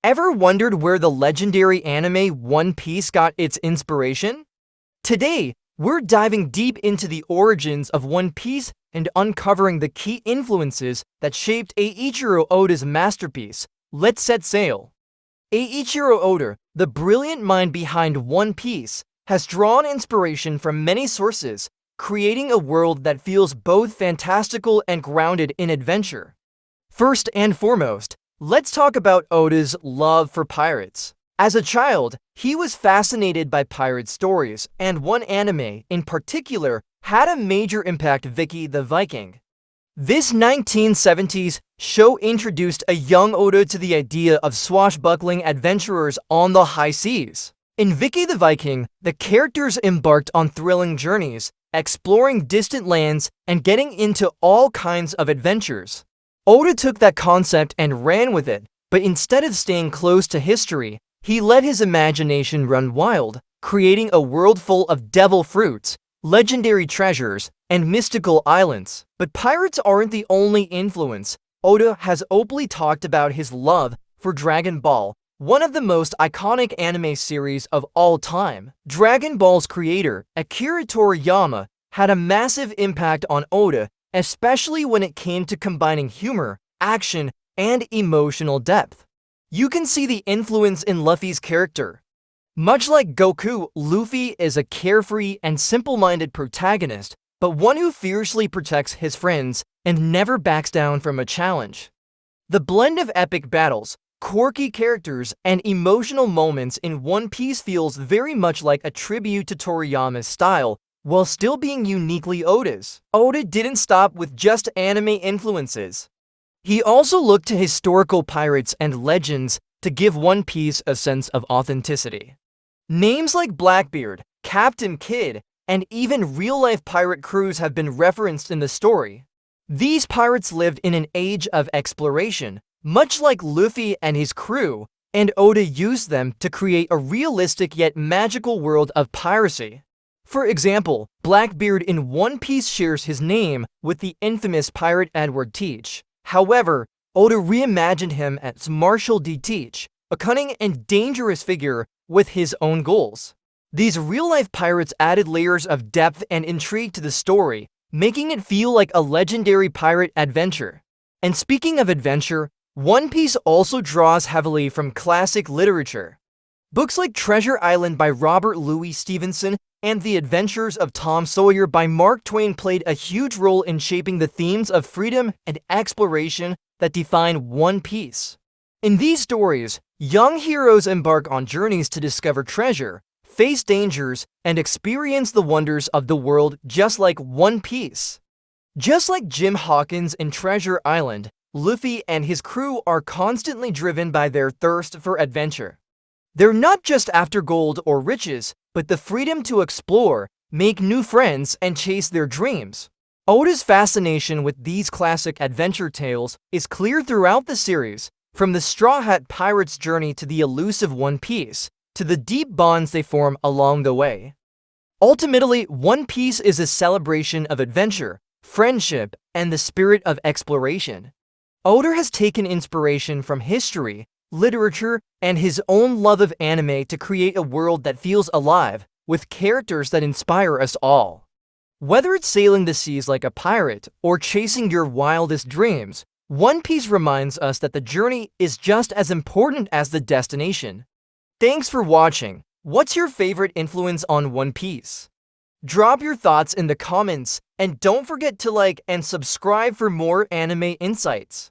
Ever wondered where the legendary anime One Piece got its inspiration? Today, we're diving deep into the origins of One Piece and uncovering the key influences that shaped Eiichiro Oda's masterpiece. Let's set sail. Eiichiro Oda, the brilliant mind behind One Piece, has drawn inspiration from many sources, creating a world that feels both fantastical and grounded in adventure. First and foremost, let's talk about Oda's love for pirates. As a child, he was fascinated by pirate stories, and one anime, in particular, had a major impact: Vicky the Viking. This 1970s show introduced a young Oda to the idea of swashbuckling adventurers on the high seas. In Vicky the Viking, the characters embarked on thrilling journeys, exploring distant lands and getting into all kinds of adventures. Oda took that concept and ran with it, but instead of staying close to history, he let his imagination run wild, creating a world full of devil fruits, legendary treasures, and mystical islands. But pirates aren't the only influence. Oda has openly talked about his love for Dragon Ball, one of the most iconic anime series of all time. Dragon Ball's creator, Akira Toriyama, had a massive impact on Oda, especially when it came to combining humor, action, and emotional depth. You can see the influence in Luffy's character. Much like Goku, Luffy is a carefree and simple-minded protagonist, but one who fiercely protects his friends and never backs down from a challenge. The blend of epic battles, quirky characters, and emotional moments in One Piece feels very much like a tribute to Toriyama's style, while still being uniquely Oda's. Oda didn't stop with just anime influences. He also looked to historical pirates and legends to give One Piece a sense of authenticity. Names like Blackbeard, Captain Kidd, and even real-life pirate crews have been referenced in the story. These pirates lived in an age of exploration, much like Luffy and his crew, and Oda used them to create a realistic yet magical world of piracy. For example, Blackbeard in One Piece shares his name with the infamous pirate Edward Teach. However, Oda reimagined him as Marshall D. Teach, a cunning and dangerous figure with his own goals. These real-life pirates added layers of depth and intrigue to the story, making it feel like a legendary pirate adventure. And speaking of adventure, One Piece also draws heavily from classic literature. Books like Treasure Island by Robert Louis Stevenson and The Adventures of Tom Sawyer by Mark Twain played a huge role in shaping the themes of freedom and exploration that define One Piece. In these stories, young heroes embark on journeys to discover treasure, face dangers, and experience the wonders of the world just like One Piece. Just like Jim Hawkins in Treasure Island, Luffy and his crew are constantly driven by their thirst for adventure. They're not just after gold or riches, but the freedom to explore, make new friends, and chase their dreams. Oda's fascination with these classic adventure tales is clear throughout the series, from the Straw Hat Pirate's journey to the elusive One Piece, to the deep bonds they form along the way. Ultimately, One Piece is a celebration of adventure, friendship, and the spirit of exploration. Oda has taken inspiration from history, literature, and his own love of anime to create a world that feels alive, with characters that inspire us all. Whether it's sailing the seas like a pirate or chasing your wildest dreams, One Piece reminds us that the journey is just as important as the destination. Thanks for watching. What's your favorite influence on One Piece? Drop your thoughts in the comments, and don't forget to like and subscribe for more anime insights.